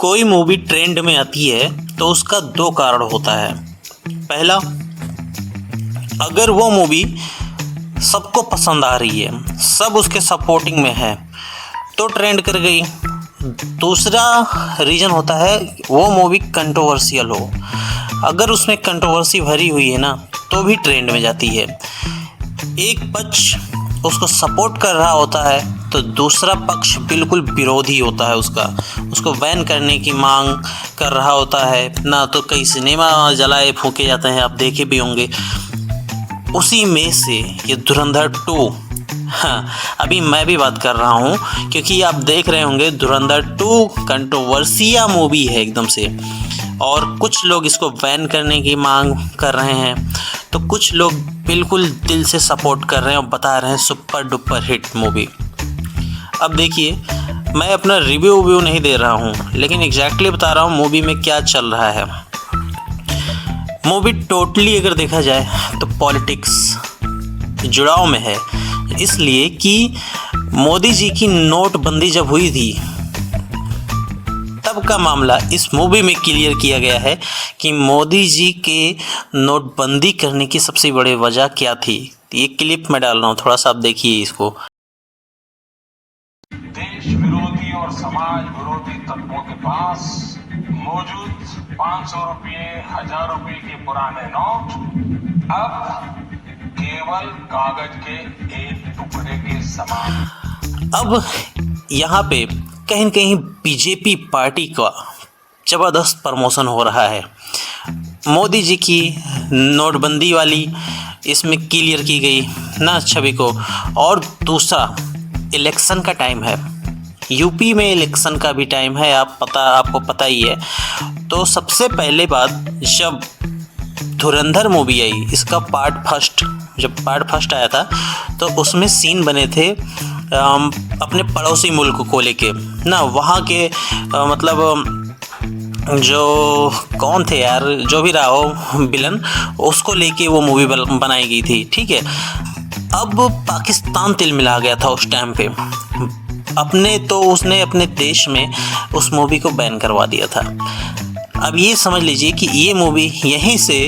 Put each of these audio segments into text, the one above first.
कोई movie trend में आती है तो उसका दो कारण होता है। पहला, अगर वो मूवी सबको पसंद आ रही है, सब उसके सपोर्टिंग में है तो ट्रेंड कर गई। दूसरा रीज़न होता है वो मूवी कंट्रोवर्शियल हो, अगर उसमें कंट्रोवर्सी भरी हुई है ना तो भी ट्रेंड में जाती है। एक पक्ष उसको सपोर्ट कर रहा होता है तो दूसरा पक्ष बिल्कुल विरोधी होता है, उसको बैन करने की मांग कर रहा होता है ना। तो कई सिनेमा जलाए फूके जाते हैं, आप देखे भी होंगे। उसी में से ये धुरंधर 2, हाँ अभी मैं भी बात कर रहा हूँ क्योंकि आप देख रहे होंगे धुरंधर 2 कंट्रोवर्सिया मूवी है एकदम से, और कुछ लोग इसको बैन करने की मांग कर रहे हैं तो कुछ लोग बिल्कुल दिल से सपोर्ट कर रहे हैं और बता रहे हैं सुपर डुपर हिट मूवी। अब देखिए, मैं अपना रिव्यू नहीं दे रहा हूँ, लेकिन एग्जैक्टली बता रहा हूँ मूवी में क्या चल रहा है। मूवी टोटली अगर देखा जाए तो पॉलिटिक्स जुड़ाव में है, इसलिए कि मोदी जी की नोटबंदी जब हुई थी तब का मामला इस मूवी में क्लियर किया गया है कि मोदी जी के नोटबंदी करने की सबसे बड़ी वजह क्या थी। ये क्लिप मैं डाल रहा हूँ, थोड़ा सा आप देखिए इसको। देश विरोधी और समाज विरोधी तत्वों के पास मौजूद 500 रुपये, 1000 रुपये के पुराने नोट अब केवल कागज के एक टुकड़े के समान। अब यहाँ पे कहीं न कहीं बीजेपी पार्टी का ज़बरदस्त प्रमोशन हो रहा है। मोदी जी की नोटबंदी वाली इसमें क्लियर की गई ना छवि को। और दूसरा, इलेक्शन का टाइम है, यूपी में इलेक्शन का भी टाइम है, आपको पता ही है। तो सबसे पहले बात, जब धुरंधर मूवी आई, इसका जब पार्ट फर्स्ट आया था तो उसमें सीन बने थे अपने पड़ोसी मुल्क को लेके ना, वहाँ के मतलब जो कौन थे यार, जो भी रहा हो विलन, उसको लेके वो मूवी बनाई गई थी, ठीक है। अब पाकिस्तान तिल मिला गया था उस टाइम पे, उसने अपने देश में उस मूवी को बैन करवा दिया था। अब ये समझ लीजिए कि ये मूवी यहीं से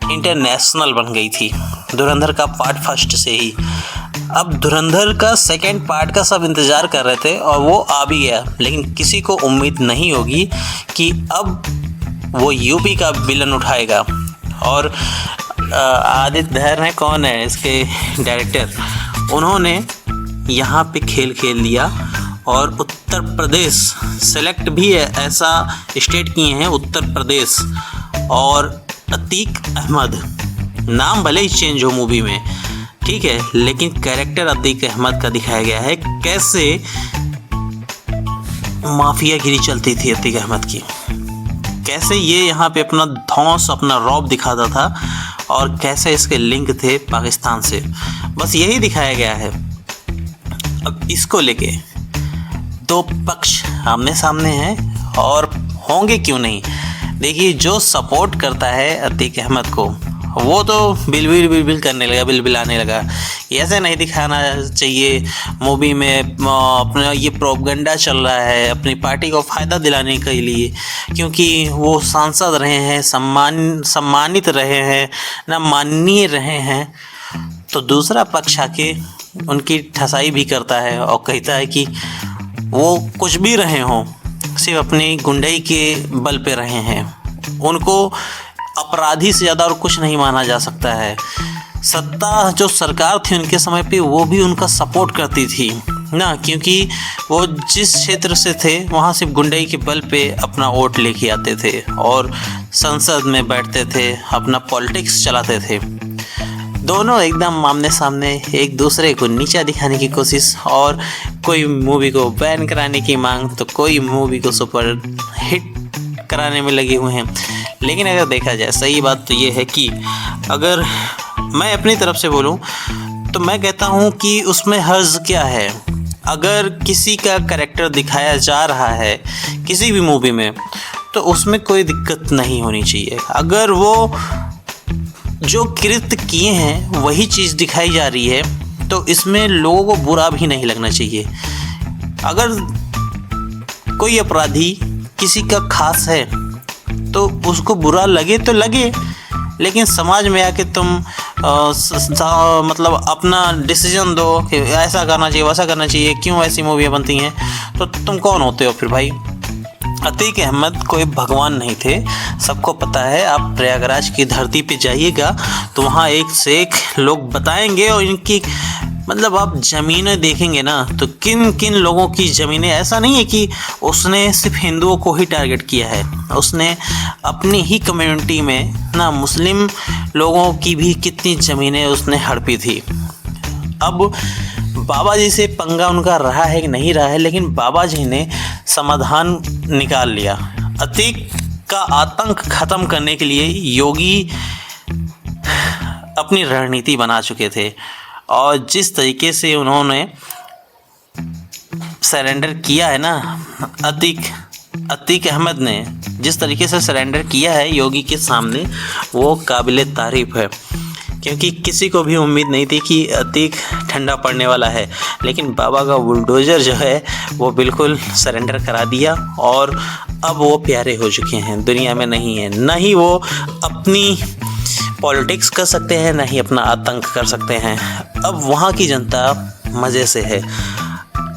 इंटरनेशनल बन गई थी, धुरंधर का पार्ट फर्स्ट से ही। अब धुरंधर का सेकंड पार्ट का सब इंतज़ार कर रहे थे और वो आ भी गया, लेकिन किसी को उम्मीद नहीं होगी कि अब वो यूपी का विलन उठाएगा। और आदित्य धर है, कौन है इसके डायरेक्टर, उन्होंने यहाँ पे खेल लिया और उत्तर प्रदेश सेलेक्ट भी ऐसा स्टेट किए हैं, उत्तर प्रदेश। और अतीक अहमद, नाम भले ही चेंज हो मूवी में, ठीक है, लेकिन कैरेक्टर अतीक अहमद का दिखाया गया है, कैसे माफियागिरी चलती थी अतीक अहमद की, कैसे ये यहाँ पे अपना धौंस, अपना रौब दिखाता था और कैसे इसके लिंक थे पाकिस्तान से, बस यही दिखाया गया है। अब इसको लेके दो पक्ष आमने सामने हैं और होंगे क्यों नहीं। देखिए, जो सपोर्ट करता है अतीक अहमद को वो तो बिलबिल करने लगा, बिलबिलाने लगा। ऐसे नहीं दिखाना चाहिए मूवी में, अपना ये प्रोपगंडा चल रहा है अपनी पार्टी को फ़ायदा दिलाने के लिए, क्योंकि वो सांसद रहे हैं, सम्मानित रहे हैं ना, माननीय रहे हैं। तो दूसरा पक्ष आके उनकी ठसाई भी करता है और कहता है कि वो कुछ भी रहे हों, सिर्फ अपनी गुंडई के बल पे रहे हैं, उनको अपराधी से ज़्यादा और कुछ नहीं माना जा सकता है। सत्ता जो सरकार थी उनके समय पे वो भी उनका सपोर्ट करती थी ना, क्योंकि वो जिस क्षेत्र से थे वहाँ सिर्फ गुंडई के बल पे अपना वोट लेके आते थे और संसद में बैठते थे, अपना पॉलिटिक्स चलाते थे। दोनों एकदम आमने सामने एक दूसरे को नीचा दिखाने की कोशिश, और कोई मूवी को बैन कराने की मांग तो कोई मूवी को सुपर हिट कराने में लगे हुए हैं। लेकिन अगर देखा जाए, सही बात तो ये है कि अगर मैं अपनी तरफ से बोलूं तो मैं कहता हूं कि उसमें हर्ज क्या है। अगर किसी का कैरेक्टर दिखाया जा रहा है किसी भी मूवी में तो उसमें कोई दिक्कत नहीं होनी चाहिए। अगर वो जो कृत्य किए हैं वही चीज़ दिखाई जा रही है तो इसमें लोगों को बुरा भी नहीं लगना चाहिए। अगर कोई अपराधी किसी का खास है तो उसको बुरा लगे तो लगे, लेकिन समाज में आके तुम मतलब अपना डिसीजन दो कि ऐसा करना चाहिए वैसा करना चाहिए, क्यों ऐसी मूवियाँ बनती हैं, तो तुम कौन होते हो फिर भाई। अतीक अहमद कोई भगवान नहीं थे, सबको पता है। आप प्रयागराज की धरती पे जाइएगा तो वहाँ एक से एक लोग बताएंगे, और इनकी मतलब आप ज़मीनें देखेंगे ना तो किन किन लोगों की ज़मीनें, ऐसा नहीं है कि उसने सिर्फ हिंदुओं को ही टारगेट किया है, उसने अपनी ही कम्युनिटी में ना मुस्लिम लोगों की भी कितनी ज़मीनें उसने हड़पी थी। अब बाबा जी से पंगा उनका रहा है कि नहीं रहा है, लेकिन बाबा जी ने समाधान निकाल लिया। अतीक का आतंक ख़त्म करने के लिए योगी अपनी रणनीति बना चुके थे, और जिस तरीके से उन्होंने सरेंडर किया है ना, अतीक अहमद ने जिस तरीके से सरेंडर किया है योगी के सामने, वो काबिले तारीफ़ है। क्योंकि किसी को भी उम्मीद नहीं थी कि अतीक ठंडा पड़ने वाला है, लेकिन बाबा का बुलडोज़र जो है वो बिल्कुल सरेंडर करा दिया, और अब वो प्यारे हो चुके हैं, दुनिया में नहीं है। ना ही वो अपनी पॉलिटिक्स कर सकते हैं, ना ही अपना आतंक कर सकते हैं। अब वहाँ की जनता मज़े से है।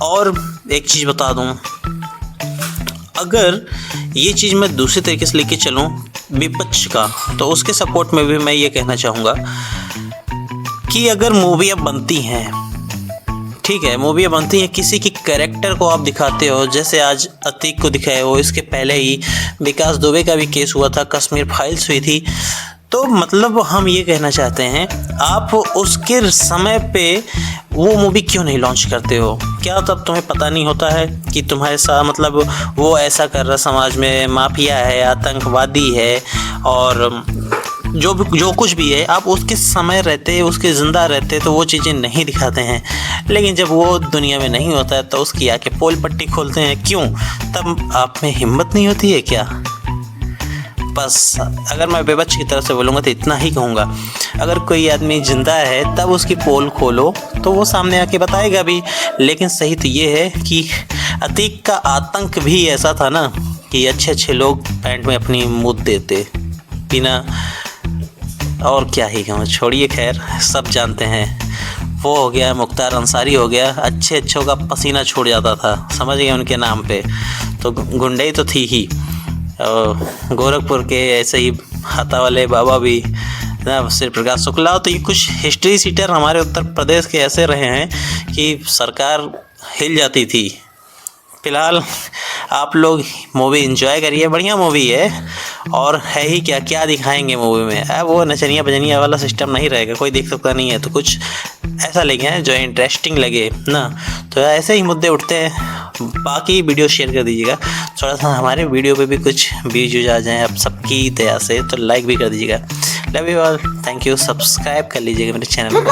और एक चीज़ बता दूँ, अगर ये चीज़ मैं दूसरे तरीके से लेके चलूँ विपक्ष का, तो उसके सपोर्ट में भी मैं ये कहना चाहूँगा कि अगर मूवियाँ बनती हैं, ठीक है, मूवियाँ बनती हैं, किसी की कैरेक्टर को आप दिखाते हो, जैसे आज अतीक को दिखाए हो, इसके पहले ही विकास दुबे का भी केस हुआ था, कश्मीर फाइल्स हुई थी, तो मतलब हम ये कहना चाहते हैं आप उसके समय पे वो मूवी क्यों नहीं लॉन्च करते हो? क्या तब तुम्हें पता नहीं होता है कि तुम्हारे साथ मतलब वो ऐसा कर रहा, समाज में माफिया है, आतंकवादी है, और जो कुछ भी है, आप उसके समय रहते, उसके ज़िंदा रहते तो वो चीज़ें नहीं दिखाते हैं। लेकिन जब वो दुनिया में नहीं होता है तो उसकी आके पोल पट्टी खोलते हैं, क्यों? तब आप में हिम्मत नहीं होती है क्या? बस अगर मैं विपक्ष की तरफ से बोलूँगा तो इतना ही कहूँगा, अगर कोई आदमी ज़िंदा है तब उसकी पोल खोलो तो वो सामने आके बताएगा भी। लेकिन सही तो ये है कि अतीक का आतंक भी ऐसा था ना कि अच्छे अच्छे लोग पैंट में अपनी मुँह देते बिना, और क्या ही कहूँ, छोड़िए, खैर सब जानते हैं। वो हो गया मुख्तार अंसारी हो गया, अच्छे अच्छों का पसीना छूट जाता था, समझ गए उनके नाम पे, तो गुंडई तो थी ही। गोरखपुर के ऐसे ही हाथा वाले बाबा भी ना, श्री प्रकाश शुक्ला, तो ये कुछ हिस्ट्री सीटर हमारे उत्तर प्रदेश के ऐसे रहे हैं कि सरकार हिल जाती थी। फ़िलहाल आप लोग मूवी एंजॉय करिए, बढ़िया मूवी है, और है ही क्या क्या दिखाएंगे मूवी में, अब वो नचनिया बजनिया वाला सिस्टम नहीं रहेगा, कोई देख सकता नहीं है, तो कुछ ऐसा लेके आए जो इंटरेस्टिंग लगे ना, तो ऐसे ही मुद्दे उठते हैं। बाकी वीडियो शेयर कर दीजिएगा, थोड़ा सा हमारे वीडियो पे भी कुछ व्यूज आ जाएँ आप सबकी दया से, तो लाइक भी कर दीजिएगा। Love you all, thank you, subscribe कर लीजिएगा मेरे चैनल को।